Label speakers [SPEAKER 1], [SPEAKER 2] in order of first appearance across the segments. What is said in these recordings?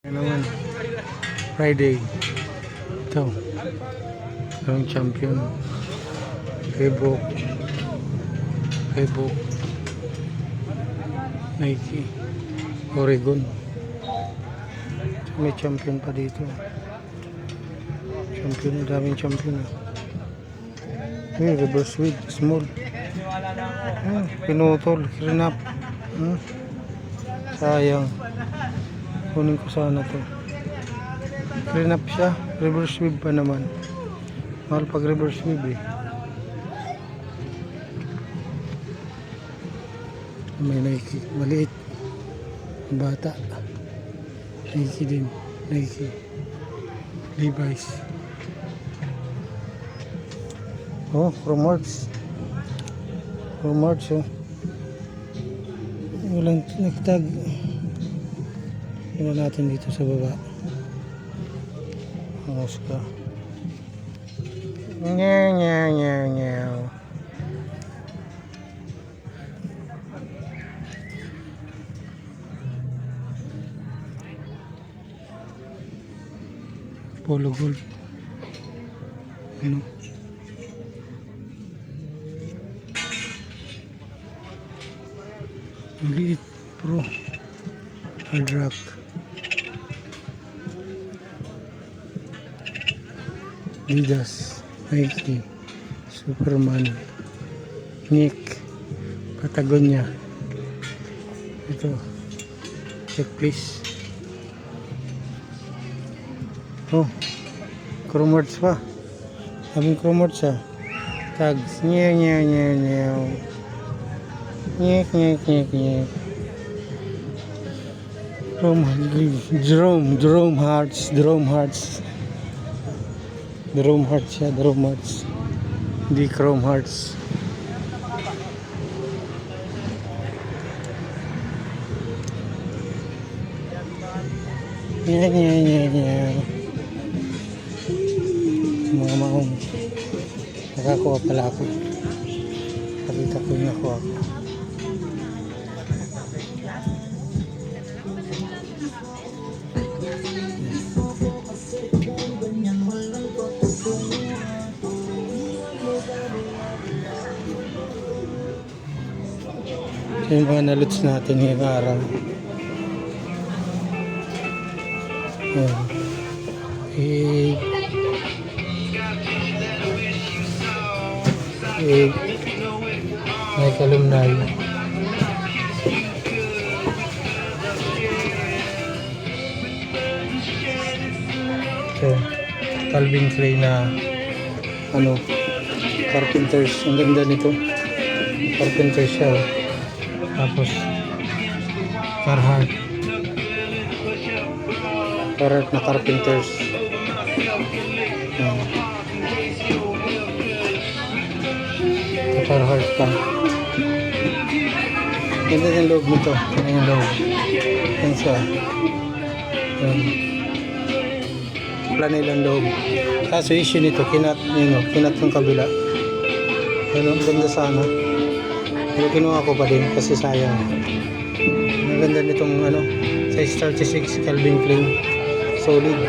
[SPEAKER 1] Ano naman, Friday. Ito. Yung champion. Reebok. Nike. Oregon. May champion pa dito. Champion, daming champion. May reverse width, small. Pinutol, rinap. Sayang. Kunin ko sana to. Rinap siya, reverse width pa naman. Mahal pag reverse width eh. May Nike, maliit. Bata. Nike din. Nike. Levi's. Oh, Chrome Hearts. Chrome Hearts oh. Walang nagtag. Tingnan natin dito sa baba. Angos ka. Nyaw. Polo gold. Ano? Maliit pro. Hard rock. Adidas, Nike, Superman, Nick, Patagonia. Ito. Check please. Oh, Chrome Hearts pa. Daming Chrome Hearts ah. Tags. Nyaw. Nyek. Jerome Hearts. Jerome Hearts siya, Jerome Hearts. Hindi Chrome Hearts. Nyaw. Mga maong nakakuha pala ako. Pakita ko yung nakuha ko. Ito yung mga naluts natin ngayong araw. May alumni. So, Calvin Klein na carpenters. Ang ganda nito. Carpenters siya. Tapos Carhartt na carpenters. Carhartt pa. Ganda yung loob nito. Ganda yung loob. Yan siya. Planay lang loob. Kaso issue nito, kinat ng kabila. Ganda sana. Pero kinuha ko pa din kasi sayang. Ang ganda nitong size 36 Calvin Klein. Solid.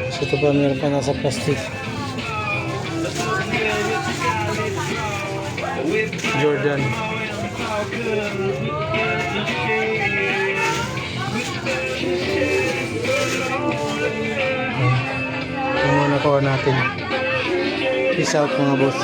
[SPEAKER 1] So ito pa, meron pa nasa plastic. Jordan. Yung nakuha natin. Peace out mga boss.